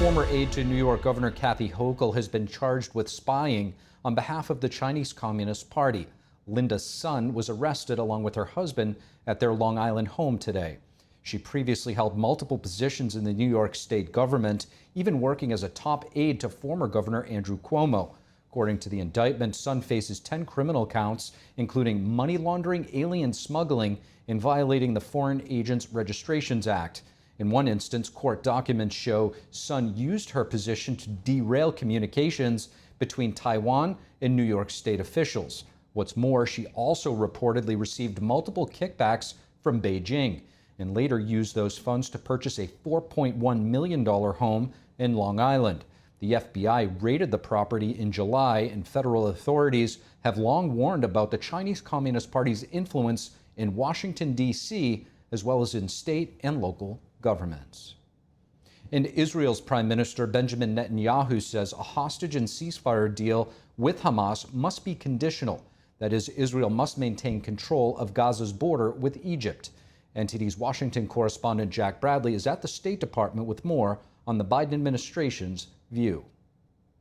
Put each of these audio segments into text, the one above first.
former aide to New York Governor Kathy Hochul has been charged with spying on behalf of the Chinese Communist Party. Linda's son was arrested along with her husband at their Long Island home today. She previously held multiple positions in the New York state government, even working as a top aide to former Governor Andrew Cuomo. According to the indictment, Son faces 10 criminal counts, including money laundering, alien smuggling, and violating the Foreign Agents Registrations Act. In one instance, court documents show Son used her position to derail communications between Taiwan and New York state officials. What's more, she also reportedly received multiple kickbacks from Beijing and later used those funds to purchase a $4.1 million home in Long Island. The FBI raided the property in July, and federal authorities have long warned about the Chinese Communist Party's influence in Washington, D.C., as well as in state and local governments. And Israel's Prime Minister Benjamin Netanyahu says a hostage and ceasefire deal with Hamas must be conditional. That is, Israel must maintain control of Gaza's border with Egypt. NTD's Washington correspondent Jack Bradley is at the State Department with more on the Biden administration's view.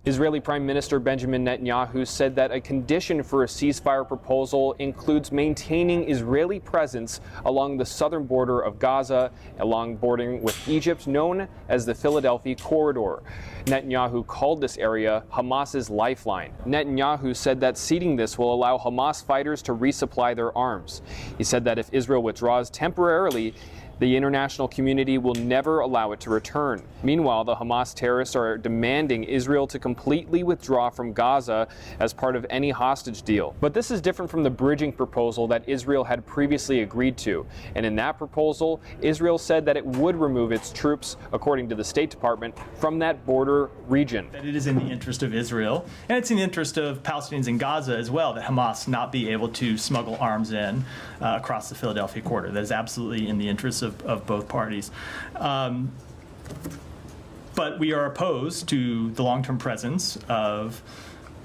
Israeli Prime Minister Benjamin Netanyahu said that a condition for a ceasefire proposal includes maintaining Israeli presence along the southern border of Gaza, along bordering with Egypt, known as the Philadelphia Corridor. Netanyahu called this area Hamas's lifeline. Netanyahu said that ceding this will allow Hamas fighters to resupply their arms. He said that if Israel withdraws temporarily, the international community will never allow it to return. Meanwhile, the Hamas terrorists are demanding Israel to completely withdraw from Gaza as part of any hostage deal. But this is different from the bridging proposal that Israel had previously agreed to. And in that proposal, Israel said that it would remove its troops, according to the State Department, from that border region. That it is in the interest of Israel, and it's in the interest of Palestinians in Gaza as well, that Hamas not be able to smuggle arms in across the Philadelphia corridor. That is absolutely in the interest of both parties. But we are opposed to the long-term presence of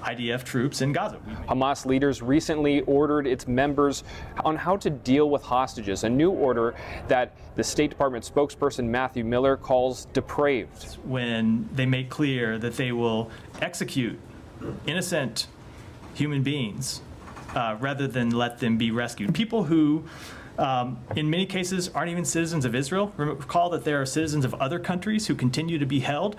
IDF troops in Gaza. Hamas leaders recently ordered its members on how to deal with hostages, a new order that the State Department spokesperson Matthew Miller calls depraved. When they make clear that they will execute innocent human beings rather than let them be rescued. People who in many cases aren't even citizens of Israel. Recall that there are citizens of other countries who continue to be held,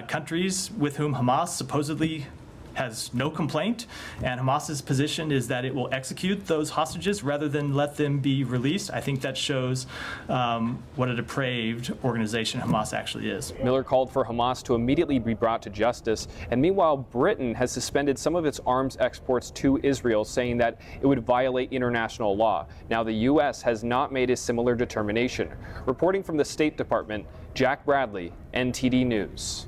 countries with whom Hamas supposedly has no complaint, and Hamas's position is that it will execute those hostages rather than let them be released. I think that shows what a depraved organization Hamas actually is. Miller called for Hamas to immediately be brought to justice, and meanwhile, Britain has suspended some of its arms exports to Israel, saying that it would violate international law. Now, the U.S. has not made a similar determination. Reporting from the State Department, Jack Bradley, NTD News.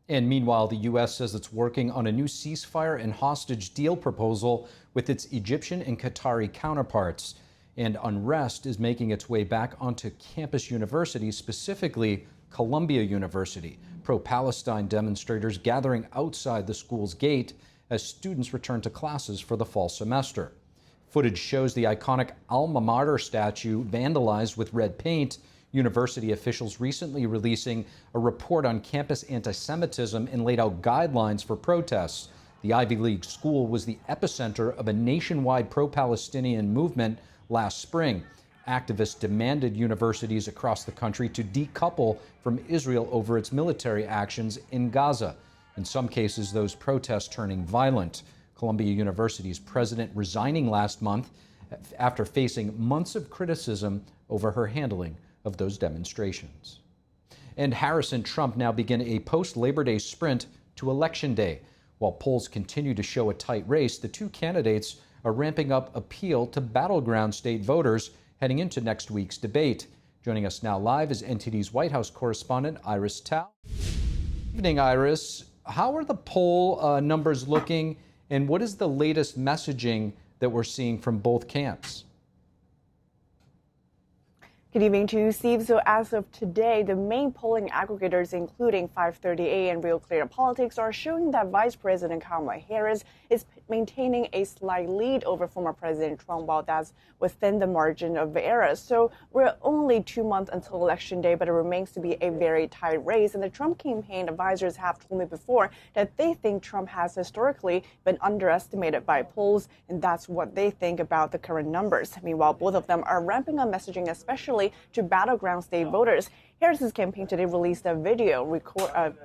And meanwhile, the U.S. says it's working on a new ceasefire and hostage deal proposal with its Egyptian and Qatari counterparts. And unrest is making its way back onto campus universities, specifically Columbia University. Pro-Palestine demonstrators gathering outside the school's gate as students return to classes for the fall semester. Footage shows the iconic alma mater statue vandalized with red paint. University officials recently releasing a report on campus anti-Semitism and laid out guidelines for protests. The Ivy League school was the epicenter of a nationwide pro-Palestinian movement last spring. Activists demanded universities across the country to decouple from Israel over its military actions in Gaza. In some cases, those protests turning violent. Columbia University's president resigning last month after facing months of criticism over her handling of those demonstrations. And Harris and Trump now begin a post-Labor Day sprint to Election Day. While polls continue to show a tight race, the two candidates are ramping up appeal to battleground state voters heading into next week's debate. Joining us now live is NTD's White House correspondent Iris Tao. Good evening, Iris. How are the poll numbers looking, and what is the latest messaging that we're seeing from both camps? Good evening to you, Steve. So as of today, the main polling aggregators, including 538 and Real Clear Politics, are showing that Vice President Kamala Harris is maintaining a slight lead over former President Trump, while that's within the margin of error. So we're only 2 months until Election Day, but it remains to be a very tight race. And the Trump campaign advisors have told me before that they think Trump has historically been underestimated by polls, and that's what they think about the current numbers. Meanwhile, both of them are ramping up messaging, especially to battleground state voters. Harris's campaign today released a video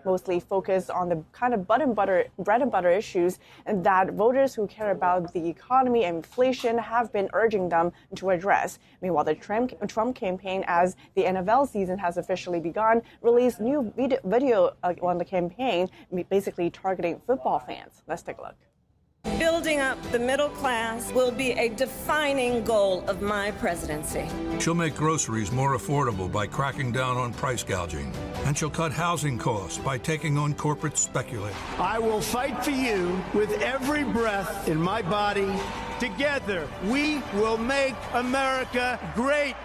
mostly focused on the kind of bread and butter issues and that voters who care about the economy and inflation have been urging them to address. Meanwhile, the Trump campaign, as the NFL season has officially begun, released new video on the campaign, basically targeting football fans. Let's take a look. Building up the middle class will be a defining goal of my presidency. She'll make groceries more affordable by cracking down on price gouging. And she'll cut housing costs by taking on corporate speculators. I will fight for you with every breath in my body. Together, we will make America great.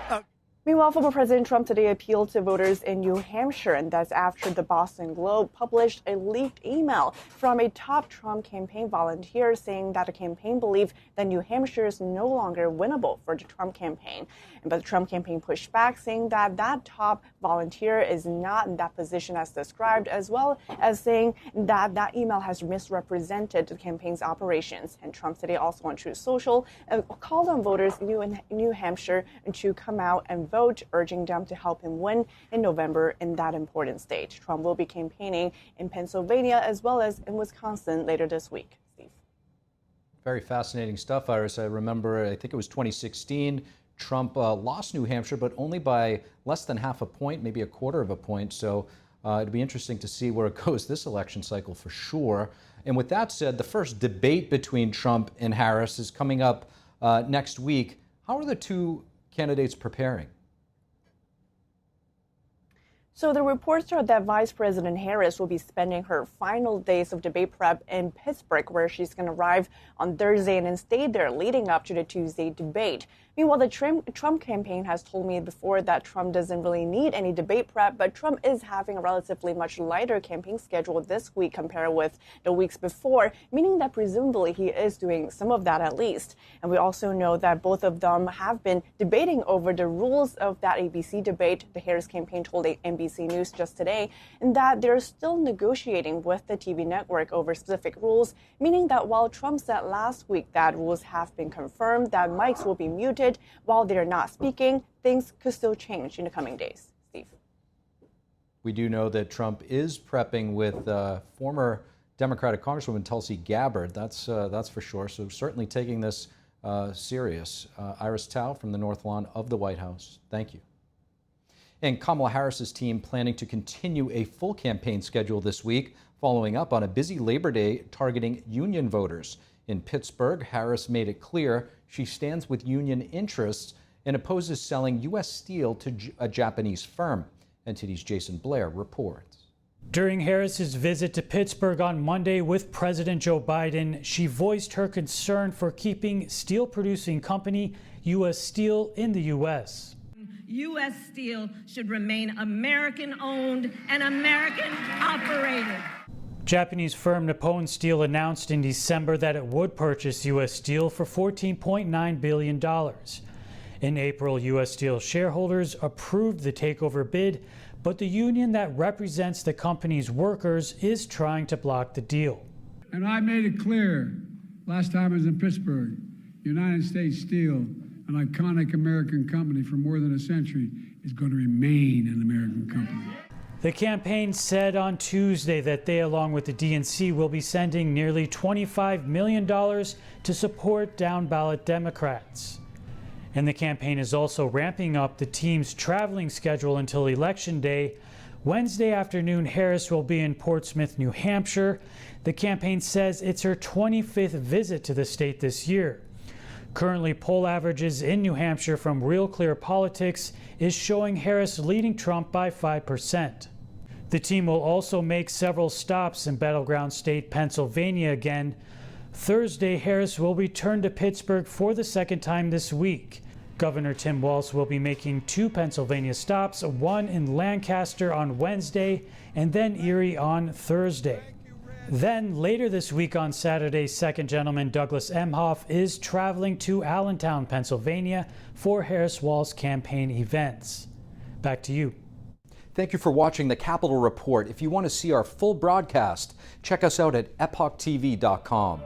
Meanwhile, former President Trump today appealed to voters in New Hampshire, and that's after the Boston Globe published a leaked email from a top Trump campaign volunteer saying that the campaign believed that New Hampshire is no longer winnable for the Trump campaign. But the Trump campaign pushed back, saying that that top volunteer is not in that position as described, as well as saying that that email has misrepresented the campaign's operations. And Trump today also on Truth Social called on voters in New Hampshire to come out and vote, urging them to help him win in November in that important state. Trump will be campaigning in Pennsylvania as well as in Wisconsin later this week. Steve. Very fascinating stuff, Iris. I remember, I think it was 2016, Trump lost New Hampshire, but only by less than half a point, maybe a quarter of a point. So it'd be interesting to see where it goes this election cycle for sure. And with that said, the first debate between Trump and Harris is coming up next week. How are the two candidates preparing? So the reports are that Vice President Harris will be spending her final days of debate prep in Pittsburgh, where she's going to arrive on Thursday and then stay there leading up to the Tuesday debate. Meanwhile, the Trump campaign has told me before that Trump doesn't really need any debate prep, but Trump is having a relatively much lighter campaign schedule this week compared with the weeks before, meaning that presumably he is doing some of that at least. And we also know that both of them have been debating over the rules of that ABC debate. The Harris campaign told NBC News just today, and that they're still negotiating with the TV network over specific rules, meaning that while Trump said last week that rules have been confirmed, that mics will be muted while they're not speaking, things could still change in the coming days. Steve. We do know that Trump is prepping with former Democratic Congresswoman Tulsi Gabbard. That's for sure. So certainly taking this serious. Iris Tao from the North Lawn of the White House. Thank you. And Kamala Harris's team planning to continue a full campaign schedule this week, following up on a busy Labor Day targeting union voters. In Pittsburgh, Harris made it clear she stands with union interests and opposes selling U.S. steel to a Japanese firm. NTD's Jason Blair reports. During Harris's visit to Pittsburgh on Monday with President Joe Biden, she voiced her concern for keeping steel-producing company U.S. Steel in the U.S. U.S. Steel should remain American-owned and American-operated. Japanese firm Nippon Steel announced in December that it would purchase U.S. Steel for $14.9 billion. In April, U.S. Steel shareholders approved the takeover bid, but the union that represents the company's workers is trying to block the deal. And I made it clear last time I was in Pittsburgh, United States Steel, an iconic American company for more than a century, is going to remain an American company. The campaign said on Tuesday that they, along with the DNC, will be sending nearly $25 million to support down-ballot Democrats. And the campaign is also ramping up the team's traveling schedule until Election Day. Wednesday afternoon, Harris will be in Portsmouth, New Hampshire. The campaign says it's her 25th visit to the state this year. Currently, poll averages in New Hampshire from Real Clear Politics is showing Harris leading Trump by 5%. The team will also make several stops in battleground state Pennsylvania again. Thursday, Harris will return to Pittsburgh for the second time this week. Governor Tim Walz will be making 2 Pennsylvania stops, one in Lancaster on Wednesday and then Erie on Thursday. Then later this week on Saturday, Second Gentleman Douglas Emhoff is traveling to Allentown, Pennsylvania for Harris Wall's campaign events. Back to you. Thank you for watching the Capitol Report. If you want to see our full broadcast, check us out at epochtv.com.